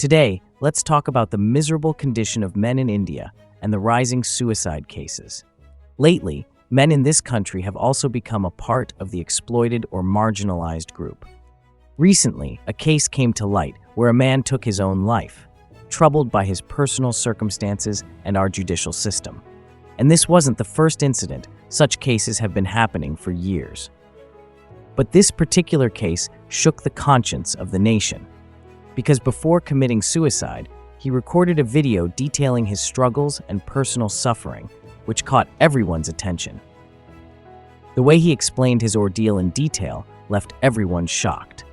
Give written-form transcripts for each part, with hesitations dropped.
Today, let's talk about the miserable condition of men in India and the rising suicide cases. Lately, men in this country have also become a part of the exploited or marginalized group. Recently, a case came to light where a man took his own life, troubled by his personal circumstances and our judicial system. And this wasn't the first incident. Such cases have been happening for years. But this particular case shook the conscience of the nation, because before committing suicide, he recorded a video detailing his struggles and personal suffering, which caught everyone's attention. The way he explained his ordeal in detail left everyone shocked.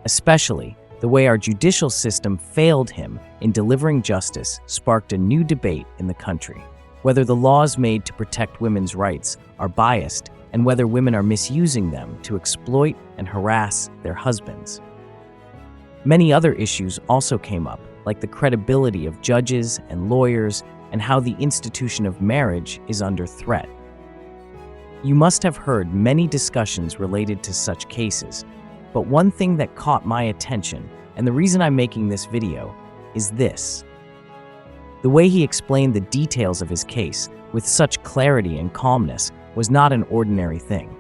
Especially, the way our judicial system failed him in delivering justice sparked a new debate in the country, whether the laws made to protect women's rights are biased and whether women are misusing them to exploit and harass their husbands. Many other issues also came up, like the credibility of judges and lawyers and how the institution of marriage is under threat. You must have heard many discussions related to such cases, but one thing that caught my attention, and the reason I'm making this video, is this. The way he explained the details of his case with such clarity and calmness was not an ordinary thing.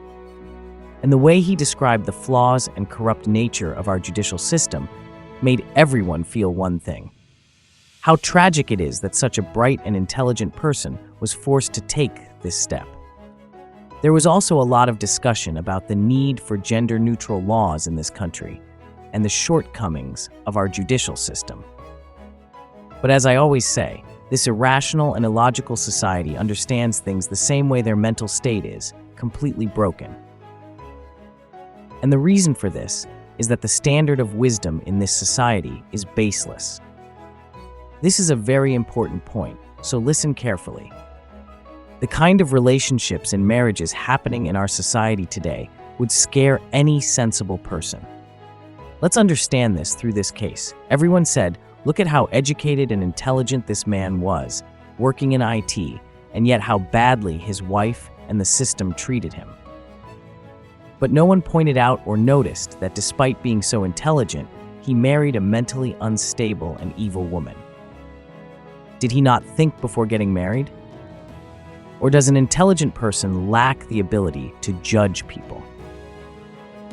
And the way he described the flaws and corrupt nature of our judicial system made everyone feel one thing: how tragic it is that such a bright and intelligent person was forced to take this step. There was also a lot of discussion about the need for gender-neutral laws in this country and the shortcomings of our judicial system. But as I always say, this irrational and illogical society understands things the same way their mental state is, completely broken. And the reason for this is that the standard of wisdom in this society is baseless. This is a very important point, so listen carefully. The kind of relationships and marriages happening in our society today would scare any sensible person. Let's understand this through this case. Everyone said, look at how educated and intelligent this man was, working in IT, and yet how badly his wife and the system treated him. But no one pointed out or noticed that despite being so intelligent, he married a mentally unstable and evil woman. Did he not think before getting married? Or does an intelligent person lack the ability to judge people?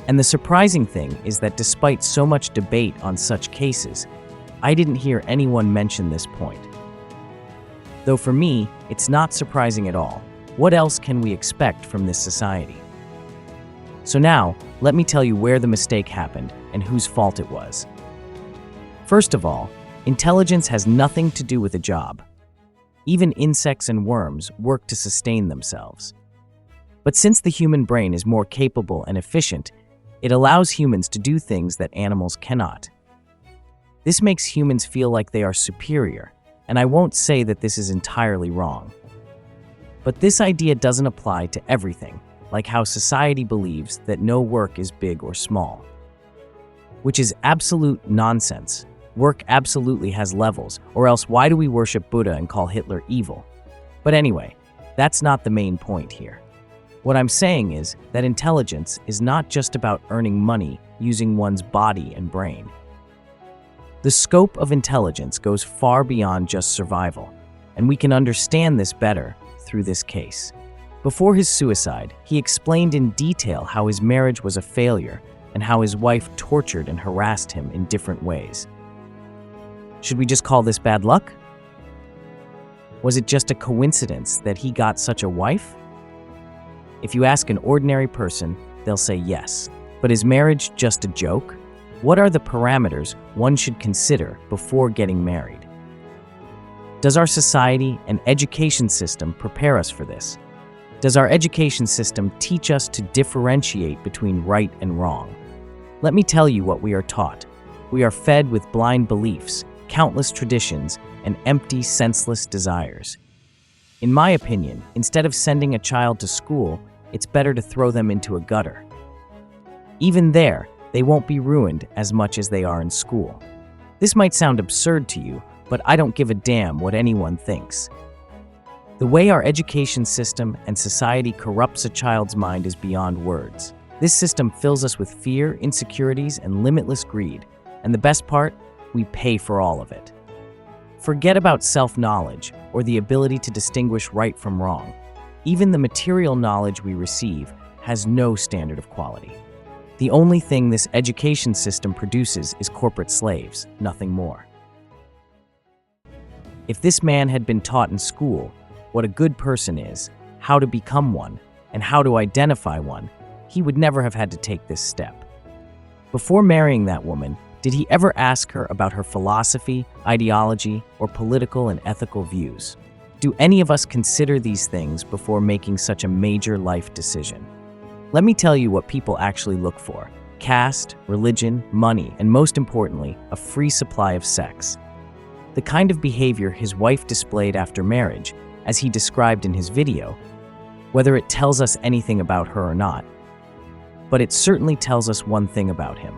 And the surprising thing is that despite so much debate on such cases, I didn't hear anyone mention this point. Though for me, it's not surprising at all. What else can we expect from this society? So now, let me tell you where the mistake happened and whose fault it was. First of all, intelligence has nothing to do with a job. Even insects and worms work to sustain themselves. But since the human brain is more capable and efficient, it allows humans to do things that animals cannot. This makes humans feel like they are superior, and I won't say that this is entirely wrong. But this idea doesn't apply to everything, like how society believes that no work is big or small, which is absolute nonsense. Work absolutely has levels, or else why do we worship Buddha and call Hitler evil? But anyway, that's not the main point here. What I'm saying is that intelligence is not just about earning money using one's body and brain. The scope of intelligence goes far beyond just survival, and we can understand this better through this case. Before his suicide, he explained in detail how his marriage was a failure and how his wife tortured and harassed him in different ways. Should we just call this bad luck? Was it just a coincidence that he got such a wife? If you ask an ordinary person, they'll say yes. But is marriage just a joke? What are the parameters one should consider before getting married? Does our society and education system prepare us for this? Does our education system teach us to differentiate between right and wrong? Let me tell you what we are taught. We are fed with blind beliefs, countless traditions, and empty, senseless desires. In my opinion, instead of sending a child to school, it's better to throw them into a gutter. Even there, they won't be ruined as much as they are in school. This might sound absurd to you, but I don't give a damn what anyone thinks. The way our education system and society corrupts a child's mind is beyond words. This system fills us with fear, insecurities, and limitless greed. And the best part? we pay for all of it. Forget about self-knowledge or the ability to distinguish right from wrong. Even the material knowledge we receive has no standard of quality. The only thing this education system produces is corporate slaves, nothing more. If this man had been taught in school what a good person is, how to become one, and how to identify one, he would never have had to take this step. Before marrying that woman, did he ever ask her about her philosophy, ideology, or political and ethical views? Do any of us consider these things before making such a major life decision? Let me tell you what people actually look for: caste, religion, money, and most importantly, a free supply of sex. The kind of behavior his wife displayed after marriage, as he described in his video, whether it tells us anything about her or not, but it certainly tells us one thing about him.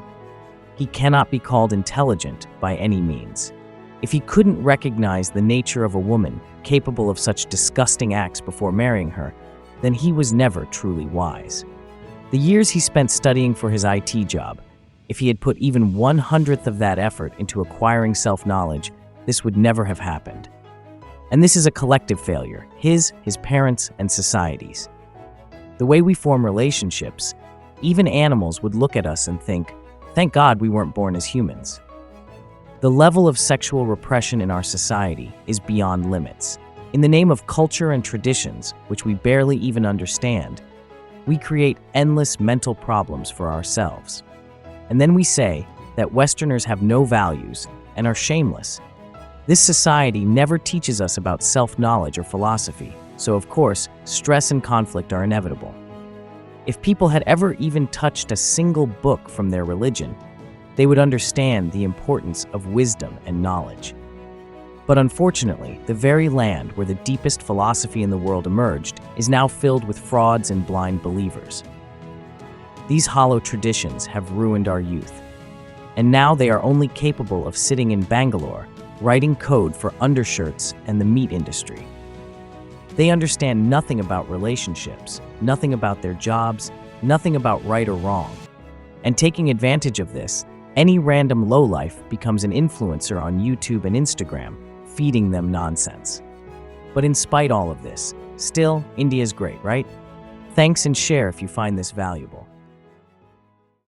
He cannot be called intelligent by any means. If he couldn't recognize the nature of a woman capable of such disgusting acts before marrying her, then he was never truly wise. The years he spent studying for his IT job, if he had put even 1/100th of that effort into acquiring self-knowledge, this would never have happened. And this is a collective failure, his parents, and society's. The way we form relationships, even animals would look at us and think, "Thank God we weren't born as humans." The level of sexual repression in our society is beyond limits. In the name of culture and traditions, which we barely even understand, we create endless mental problems for ourselves. And then we say that Westerners have no values and are shameless. This society never teaches us about self-knowledge or philosophy, so of course, stress and conflict are inevitable. If people had ever even touched a single book from their religion, they would understand the importance of wisdom and knowledge. But unfortunately, the very land where the deepest philosophy in the world emerged is now filled with frauds and blind believers. These hollow traditions have ruined our youth, and now they are only capable of sitting in Bangalore, writing code for undershirts and the meat industry. They understand nothing about relationships, nothing about their jobs, nothing about right or wrong. And taking advantage of this, any random lowlife becomes an influencer on YouTube and Instagram, feeding them nonsense. But in spite all of this, still, India's great, right? Thanks and share if you find this valuable.